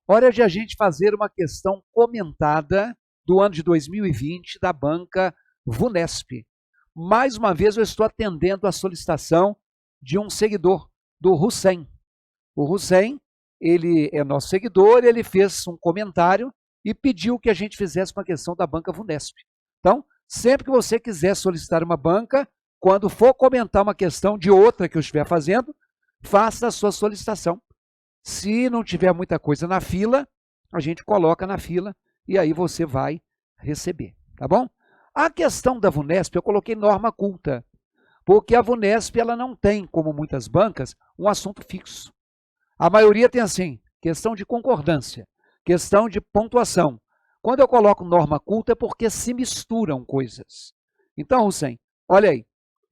Hora de a gente fazer uma questão comentada do ano de 2020 da banca VUNESP. Mais uma vez eu estou atendendo a solicitação de um seguidor, do Hussein. O Hussein, ele é nosso seguidor, ele fez um comentário e pediu que a gente fizesse uma questão da banca VUNESP. Então, sempre que você quiser solicitar uma banca, quando for comentar uma questão de outra que eu estiver fazendo, faça a sua solicitação. Se não tiver muita coisa na fila, a gente coloca na fila e aí você vai receber, tá bom? A questão da VUNESP, eu coloquei norma culta, porque a VUNESP ela não tem, como muitas bancas, um assunto fixo. A maioria tem assim, questão de concordância, questão de pontuação. Quando eu coloco norma culta é porque se misturam coisas. Então, Hussein, olha aí,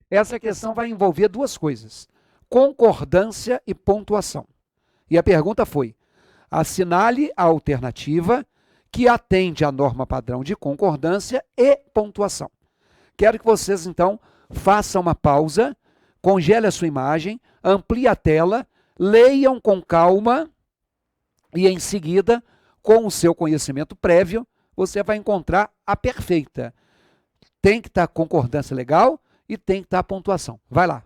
essa questão vai envolver duas coisas, concordância e pontuação. E a pergunta foi, assinale a alternativa que atende à norma padrão de concordância e pontuação. Quero que vocês, então, façam uma pausa, congele a sua imagem, amplie a tela, leiam com calma e, em seguida, com o seu conhecimento prévio, você vai encontrar a perfeita. Tem que estar concordância legal e tem que estar a pontuação. Vai lá.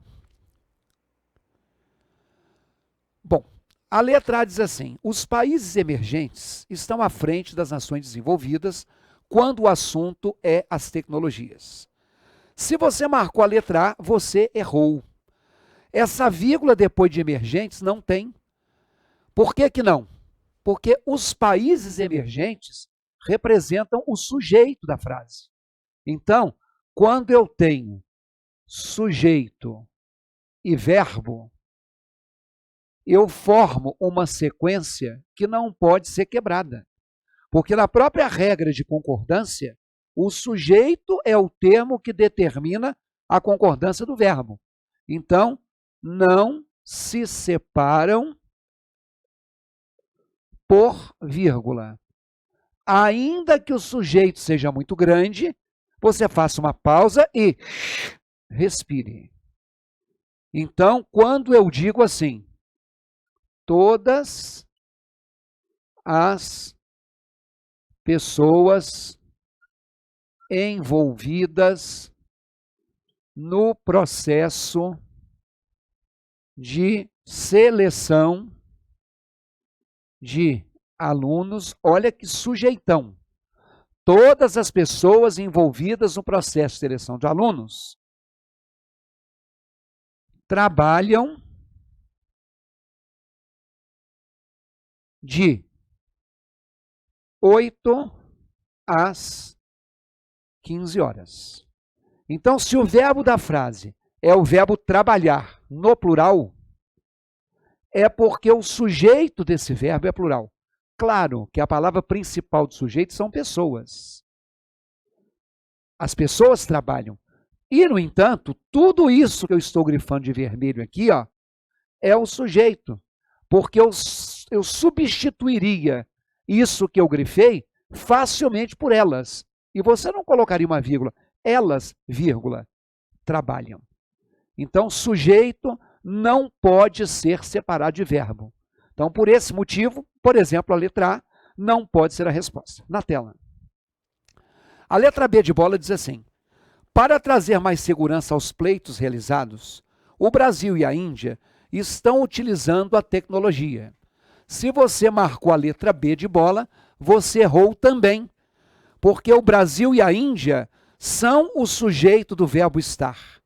Bom, a letra A diz assim, os países emergentes estão à frente das nações desenvolvidas quando o assunto é as tecnologias. Se você marcou a letra A, você errou. Essa vírgula depois de emergentes não tem. Por que que não? Porque os países emergentes representam o sujeito da frase. Então, quando eu tenho sujeito e verbo, eu formo uma sequência que não pode ser quebrada. Porque na própria regra de concordância, o sujeito é o termo que determina a concordância do verbo. Então, não se separam por vírgula. Ainda que o sujeito seja muito grande, você faça uma pausa e respire. Então, quando eu digo assim, todas as pessoas envolvidas no processo de seleção de alunos, olha que sujeitão. Todas as pessoas envolvidas no processo de seleção de alunos trabalham de 8 às 15 horas. Então, se o verbo da frase é o verbo trabalhar no plural, é porque o sujeito desse verbo é plural. Claro que a palavra principal do sujeito são pessoas. As pessoas trabalham. E, no entanto, tudo isso que eu estou grifando de vermelho aqui, ó, é o sujeito. Porque eu substituiria isso que eu grifei facilmente por elas. E você não colocaria uma vírgula. Elas, vírgula, trabalham. Então, sujeito não pode ser separado de verbo. Então, por esse motivo, por exemplo, a letra A não pode ser a resposta. Na tela. A letra B de bola diz assim, para trazer mais segurança aos pleitos realizados, o Brasil e a Índia estão utilizando a tecnologia. Se você marcou a letra B de bola, você errou também, porque o Brasil e a Índia são o sujeito do verbo estar.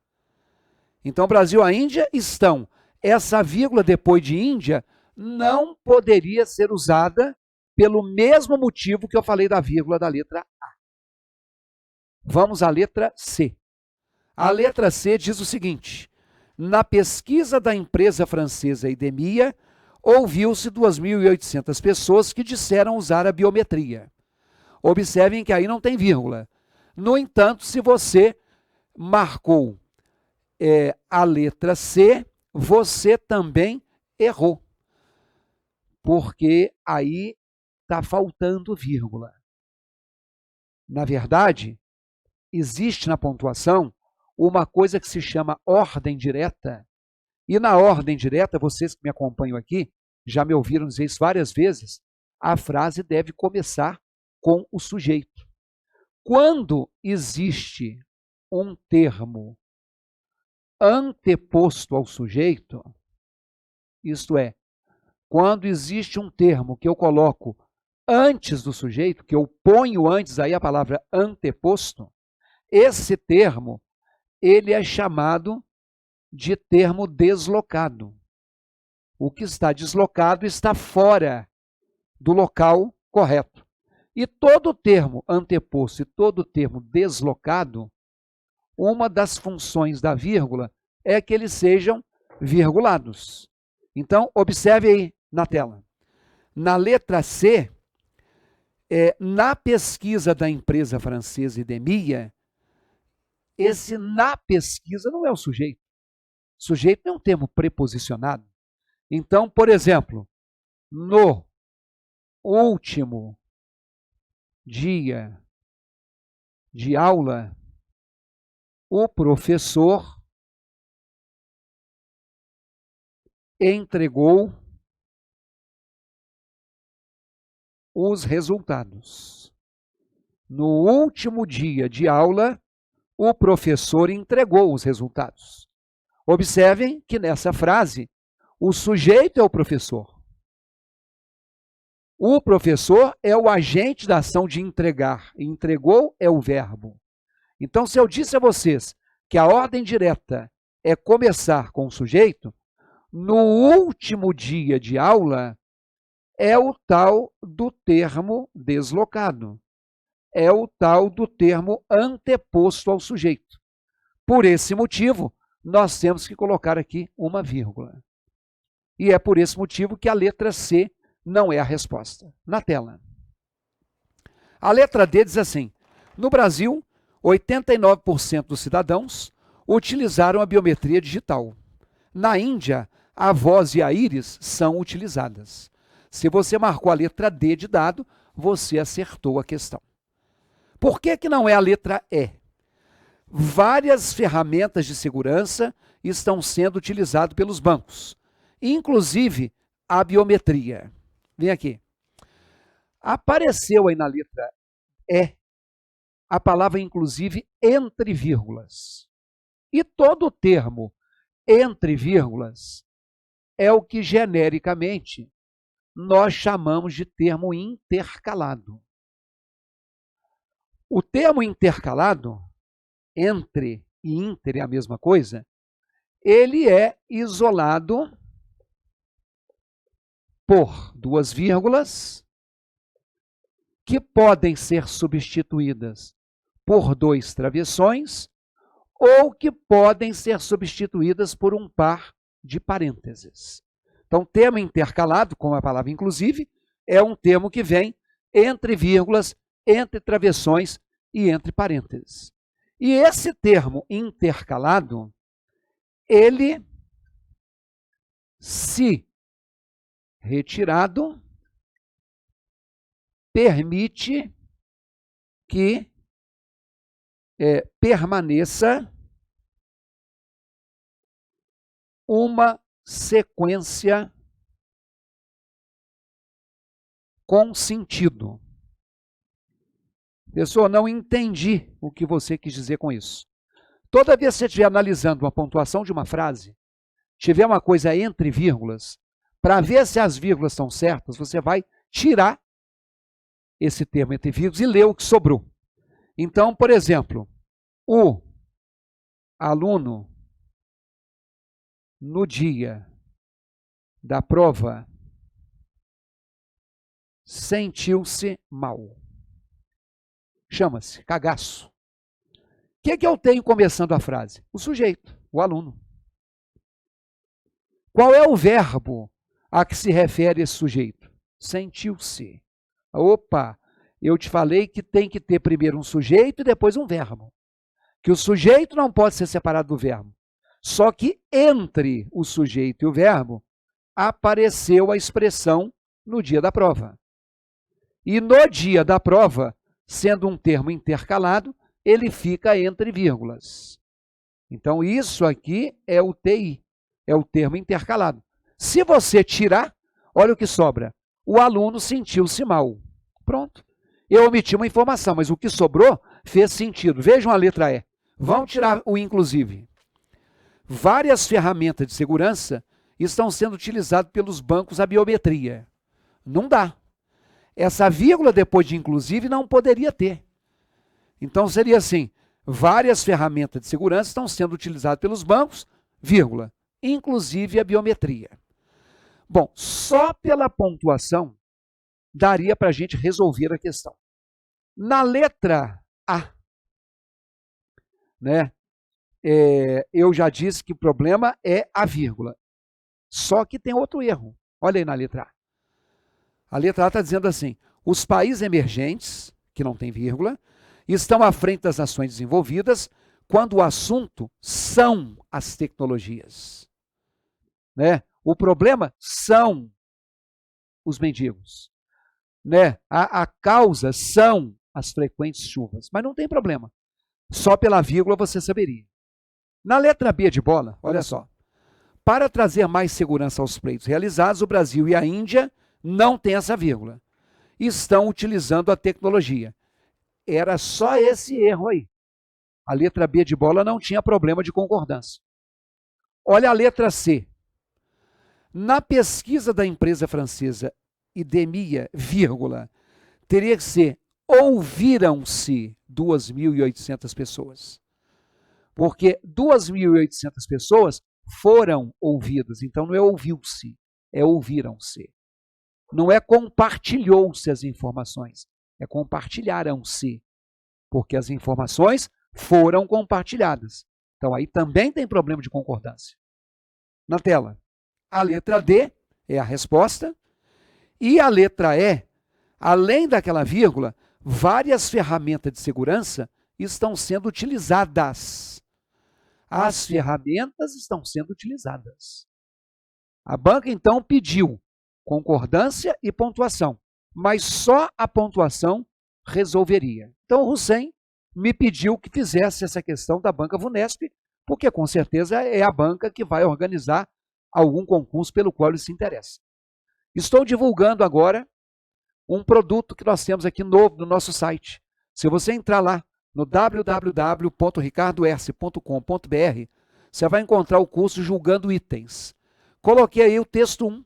Então, Brasil e a Índia estão. Essa vírgula depois de Índia não poderia ser usada pelo mesmo motivo que eu falei da vírgula da letra A. Vamos à letra C. A letra C diz o seguinte, na pesquisa da empresa francesa Idemia, ouviu-se 2.800 pessoas que disseram usar a biometria. Observem que aí não tem vírgula. No entanto, se você marcou a letra C, você também errou. Porque aí está faltando vírgula. Na verdade, existe na pontuação uma coisa que se chama ordem direta. E na ordem direta, vocês que me acompanham aqui, já me ouviram dizer isso várias vezes, a frase deve começar com o sujeito. Quando existe um termo anteposto ao sujeito, isto é, quando existe um termo que eu coloco antes do sujeito, que eu ponho antes aí a palavra anteposto, esse termo, ele é chamado de termo deslocado. O que está deslocado está fora do local correto. E todo termo anteposto e todo termo deslocado, uma das funções da vírgula é que eles sejam virgulados. Então, observe aí na tela. Na letra C, na pesquisa da empresa francesa Idemia, esse na pesquisa não é o sujeito. Sujeito é um termo preposicionado. Então, por exemplo, no último dia de aula, o professor entregou os resultados. No último dia de aula, o professor entregou os resultados. Observem que nessa frase, o sujeito é o professor. O professor é o agente da ação de entregar. Entregou é o verbo. Então, se eu disse a vocês que a ordem direta é começar com o sujeito, no último dia de aula é o tal do termo deslocado. É o tal do termo anteposto ao sujeito. Por esse motivo, nós temos que colocar aqui uma vírgula. E é por esse motivo que a letra C não é a resposta. Na tela. A letra D diz assim: no Brasil, 89% dos cidadãos utilizaram a biometria digital. Na Índia, a voz e a íris são utilizadas. Se você marcou a letra D de dado, você acertou a questão. Por que não é a letra E? Várias ferramentas de segurança estão sendo utilizadas pelos bancos, inclusive a biometria. Vem aqui. Apareceu aí na letra E a palavra, inclusive, entre vírgulas. E todo termo entre vírgulas é o que genericamente nós chamamos de termo intercalado. O termo intercalado, entre e inter é a mesma coisa, ele é isolado por duas vírgulas que podem ser substituídas por dois travessões ou que podem ser substituídas por um par de parênteses. Então, termo intercalado, como a palavra inclusive, é um termo que vem entre vírgulas, entre travessões e entre parênteses. E esse termo intercalado, ele, se retirado, permite que permaneça uma sequência com sentido. Pessoal, não entendi o que você quis dizer com isso. Toda vez que você estiver analisando uma pontuação de uma frase, tiver uma coisa entre vírgulas, para ver se as vírgulas estão certas, você vai tirar esse termo entre vírgulas e ler o que sobrou. Então, por exemplo, o aluno, no dia da prova, sentiu-se mal. Chama-se cagaço. O que eu tenho começando a frase? O sujeito, o aluno. Qual é o verbo a que se refere esse sujeito? Sentiu-se. Opa, eu te falei que tem que ter primeiro um sujeito e depois um verbo. Que o sujeito não pode ser separado do verbo. Só que entre o sujeito e o verbo apareceu a expressão no dia da prova. E no dia da prova, sendo um termo intercalado, ele fica entre vírgulas. Então, isso aqui é o TI, é o termo intercalado. Se você tirar, olha o que sobra. o aluno sentiu-se mal. Pronto. Eu omiti uma informação, mas o que sobrou fez sentido. Vejam a letra E. Vamos tirar o inclusive. Várias ferramentas de segurança estão sendo utilizadas pelos bancos a biometria. Não dá. Essa vírgula depois de inclusive não poderia ter. Então seria assim, várias ferramentas de segurança estão sendo utilizadas pelos bancos, vírgula, inclusive a biometria. Bom, só pela pontuação daria para a gente resolver a questão. Na letra A, né, eu já disse que o problema é a vírgula. Só que tem outro erro. Olha aí na letra A. A letra A está dizendo assim, os países emergentes, que não tem vírgula, estão à frente das nações desenvolvidas quando o assunto são as tecnologias. Né? O problema são os mendigos. Né? A causa são as frequentes chuvas. Mas não tem problema. Só pela vírgula você saberia. Na letra B de bola, olha só. Para trazer mais segurança aos pleitos realizados, o Brasil e a Índia não têm essa vírgula. Estão utilizando a tecnologia. Era só esse erro aí. A letra B de bola não tinha problema de concordância. Olha a letra C. Na pesquisa da empresa francesa Idemia, vírgula, teria que ser ouviram-se 2.800 pessoas. Porque 2.800 pessoas foram ouvidas. Então não é ouviu-se, é ouviram-se. Não é compartilhou-se as informações, é compartilharam-se. Porque as informações foram compartilhadas. Então aí também tem problema de concordância. Na tela, a letra D é a resposta e a letra E, além daquela vírgula, várias ferramentas de segurança estão sendo utilizadas. As ferramentas estão sendo utilizadas. A banca, então, pediu concordância e pontuação, mas só a pontuação resolveria. Então, o Hussein me pediu que fizesse essa questão da banca VUNESP, porque com certeza é a banca que vai organizar algum concurso pelo qual ele se interessa. Estou divulgando agora um produto que nós temos aqui novo no nosso site. Se você entrar lá no www.ricardoerce.com.br, você vai encontrar o curso Julgando Itens. Coloquei aí o texto 1,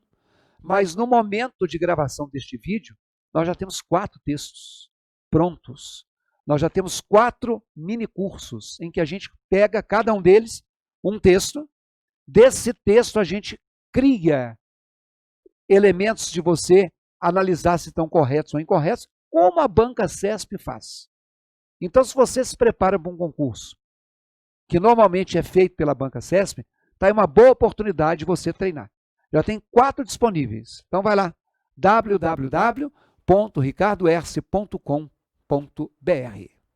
mas no momento de gravação deste vídeo, nós já temos 4 textos prontos. Nós já temos 4 mini cursos em que a gente pega cada um deles, um texto. Desse texto a gente cria elementos de você analisar se estão corretos ou incorretos, como a banca CESP faz. Então, se você se prepara para um concurso, que normalmente é feito pela banca CESP, está aí uma boa oportunidade de você treinar. Já tem 4 disponíveis. Então, vai lá, www.ricardoerce.com.br.